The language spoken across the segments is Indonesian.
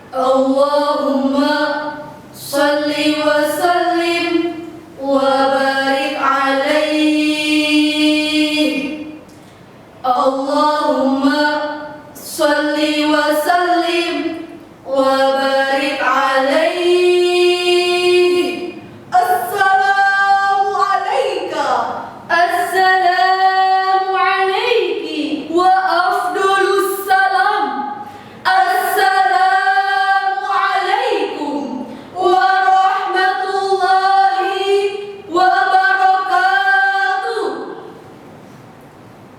Allahumma salli wa sallim wa barik alaihi. Allahumma salli wa sallim wa barik alaihi. Assalamu alayka. Assalamu alayki. Wa afdalus salam. Assalamu alaikum warahmatullahi wabarakatuh.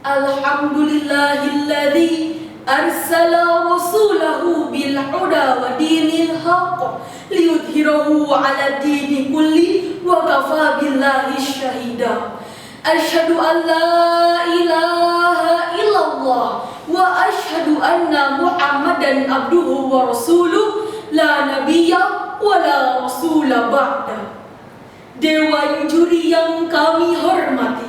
Alhamdulillahilladzi arsala rasulahu bil huda wa dinil haqq liyudhhirahu 'ala dini kulli wa kafa billahi syahida. Asyhadu an la ilaha illallah wa asyhadu anna Muhammadan abduhu wa rasuluh la nabiyya wa la rasula ba'da. Dewan juri yang kami hormati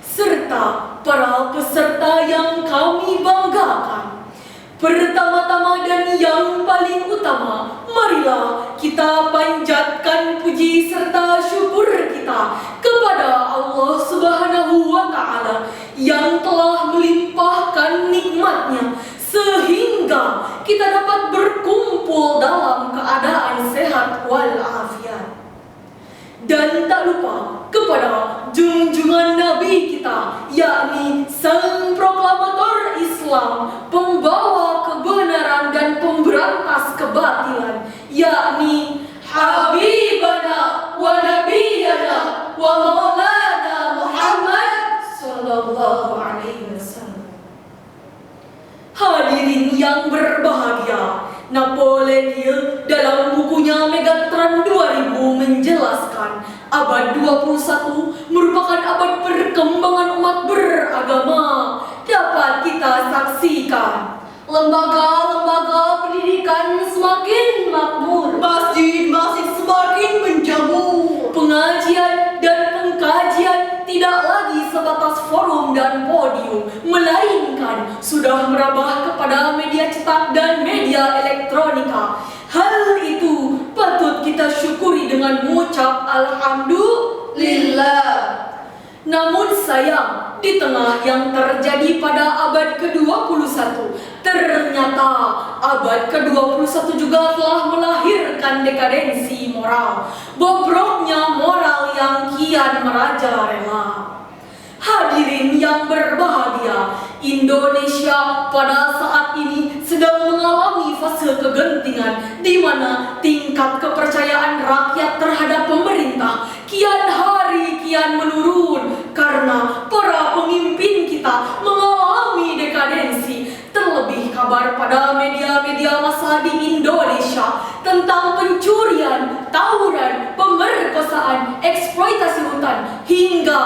serta para peserta yang kami banggakan. Pertama-tama dan yang paling utama, marilah kita panjatkan puji serta syukur kita kepada Allah Subhanahu wa Ta'ala yang telah melimpahkan nikmatnya sehingga kita dapat berkumpul dalam keadaan sehat walafiat. Dan tak lupa kepada junjungan Nabi kita, yakni sang proklamator Islam, pembawa kebenaran dan pemberantas kebatilan, yakni Habibana wa Nabiyana wa Maulana Muhammad sallallahu alaihi wasallam. Hadirin yang berbahagia, Napoleon Hill dalam bukunya Megatron 2000 menjelaskan abad 21 merupakan abad perkembangan umat beragama. Dapat kita saksikan lembaga-lembaga pendidikan semakin makmur, masjid-masjid semakin menjamur, pengajian dan pengkajian tidak lagi sebatas forum dan podium, melainkan sudah merambah kepada media cetak dan media elektronika. Hal itu patut kita syukuri dengan mengucap alhamdulillah. Namun sayang, di tengah yang terjadi pada abad ke-21, ternyata abad ke-21 juga telah melahirkan dekadensi moral, bobroknya moral yang kian merajalela. Hadirin yang berbahagia, Indonesia pada saat ini sedang mengalami fase kegentingan di mana tingkat kepercayaan rakyat terhadap pemerintah kian hari kian menurun karena para pemimpin kita mengalami dekadensi. Terlebih kabar pada media-media massa di Indonesia tentang pencurian, tawuran, pemerkosaan, eksploitasi hutan hingga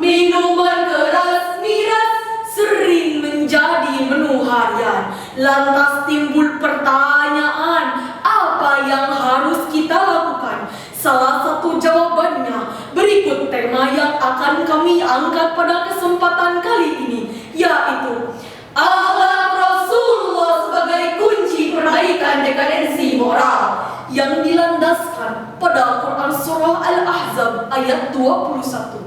minuman keras miras sering menjadi menu harian. Lantas timbul pertanyaan, apa yang harus kita lakukan? Salah satu jawabannya berikut tema yang akan kami angkat pada kesempatan kali ini, yaitu akhlak Rasulullah sebagai kunci perbaikan dekadensi moral yang dilandaskan pada Quran Surah Al-Ahzab ayat 21.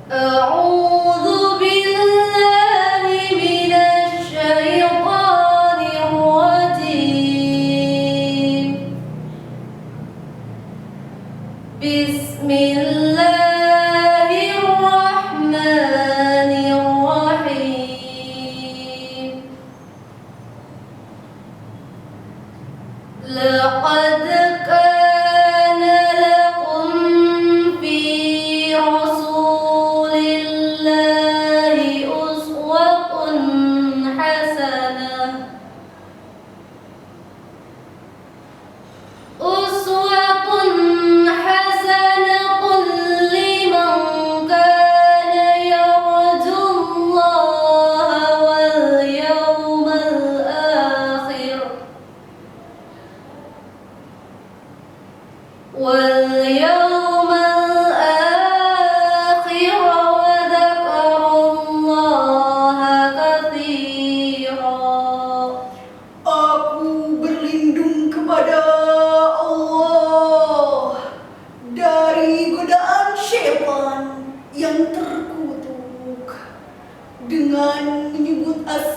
A'udzu billahi minasy syaithanir rajim. Bismillahirrahmanirrahim. Laqad kana lakum fi Rasulillah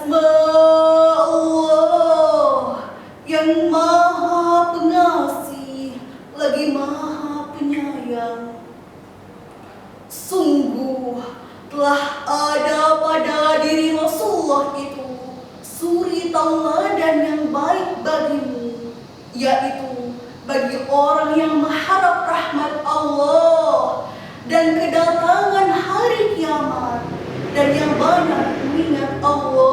Asma Allah yang maha pengasih lagi maha penyayang. Sungguh telah ada pada diri Rasulullah itu suri tauladan yang baik bagimu, yaitu bagi orang yang mengharap rahmat Allah dan kedatangan hari kiamat dan yang banyak mengingat Allah.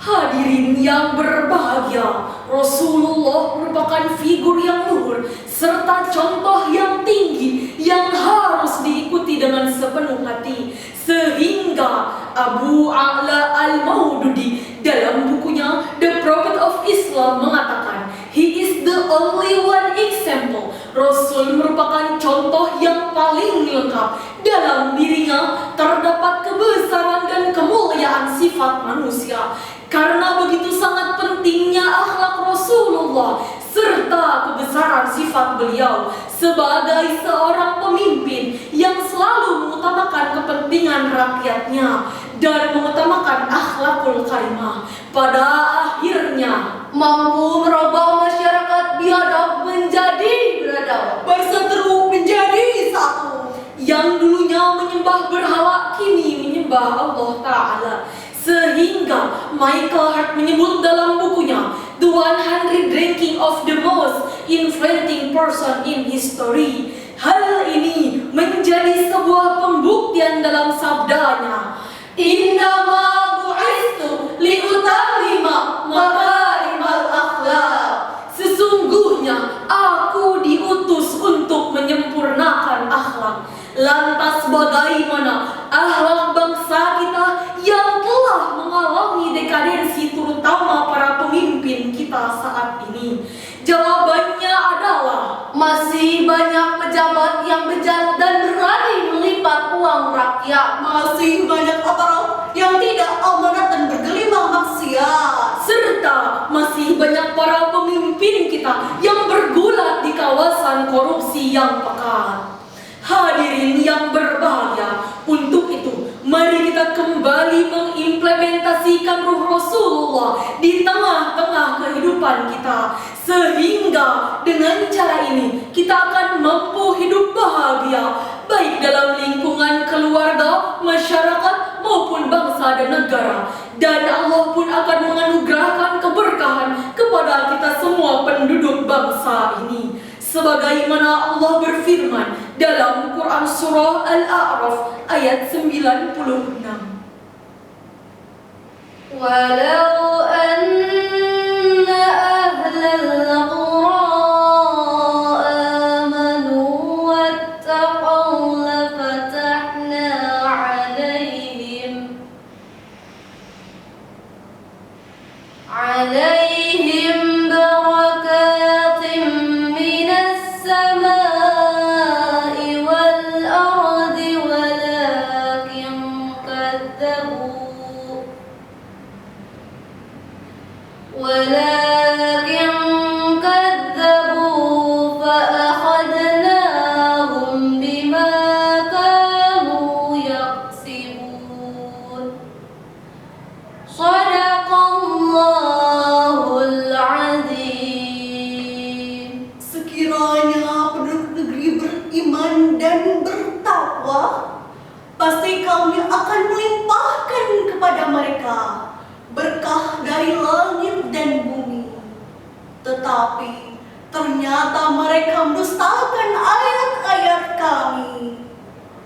Hadirin yang berbahagia, Rasulullah merupakan figur yang luhur serta contoh yang tinggi yang harus diikuti dengan sepenuh hati, sehingga Abu A'la Al-Maududi dalam bukunya The Prophet of Islam mengatakan, he is the only one example. Rasul merupakan contoh yang paling lengkap. Dalam dirinya terdapat kebesaran dan kemuliaan sifat manusia. Karena begitu sangat pentingnya akhlak Rasulullah serta kebesaran sifat beliau sebagai seorang pemimpin yang selalu mengutamakan kepentingan rakyatnya dan mengutamakan akhlakul karimah, pada akhirnya mampu merubah masyarakat biadab menjadi beradab, Berseteru menjadi satu. yang dulunya menyembah berhala kini menyembah Allah Ta'ala. Sehingga Michael Hart menyebut dalam bukunya The 100 Ranking of the Most Influential Person in History. Hal ini menjadi sebuah pembuktian dalam sabdanya, Innama bu'istu liutamima makarimal akhlak. Sesungguhnya aku diutus untuk menyempurnakan akhlak. Lantas bagaimana akhlak bangsa kita yang telah mengalami dekadensi, terutama para pemimpin kita saat ini? Jawabannya adalah masih banyak pejabat yang bejat dan berani melipat uang rakyat. Masih banyak aparat yang tidak amanat dan bergelimang maksiat. Serta masih banyak para pemimpin kita yang bergulat di kawasan korupsi yang pekat. Hadirin yang berbahagia, untuk itu mari kita kembali mengimplementasikan ruh Rasulullah di tengah-tengah kehidupan kita, sehingga dengan cara ini kita akan mampu hidup bahagia baik dalam lingkungan keluarga, masyarakat maupun bangsa dan negara. Dan Allah pun akan menganugerahkan keberkahan kepada kita semua penduduk bangsa ini. Sebagaimana Allah berfirman dalam Quran Surah Al-A'raf ayat 96. Walau anna ahlal qura amanu wattaqaw lafatahna alaihim barakatim السماء والأرض ولكن كذبوا فأخذناهم بما كانوا يكسبون صدق الله العظيم. Sekiranya penduduk negeri beriman dan bertakwa, pasti kami akan melimpahkan kepada mereka berkah dari langit dan bumi. Tetapi ternyata mereka mendustakan ayat-ayat kami.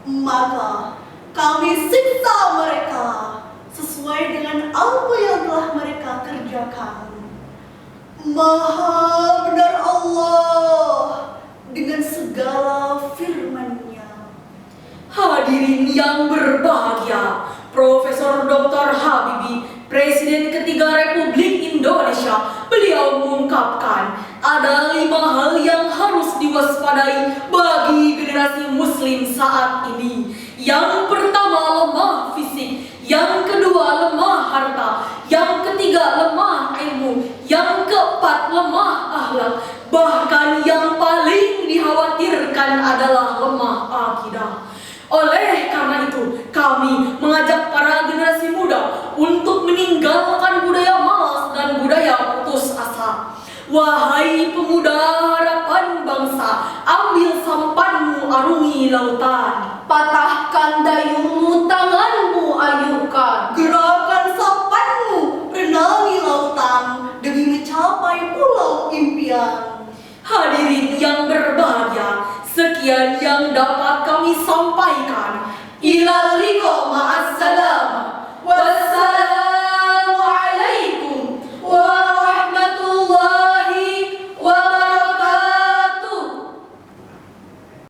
Maka kami siksa mereka sesuai dengan apa yang telah mereka kerjakan. Maha benar Allah dengan segala firman-Nya. Hadirin yang berbahagia, Profesor Dr. Habibie, Presiden ketiga Republik Indonesia, beliau mengungkapkan ada 5 hal yang harus diwaspadai bagi generasi muslim saat ini. Yang pertama, lemah fisik. Yang kedua, lemah harta. Yang ketiga, lemah ilmu. Yang keempat, lemah akhlak. Bahkan yang paling dikhawatirkan adalah lemah akidah. Oleh karena itu, kami mengajak para generasi Gerakan dayungmu tanganmu ayunkan. Gerakan sampanmu renangi lautan demi mencapai pulau impian. Hadirin yang berbahagia, sekian yang dapat kami sampaikan.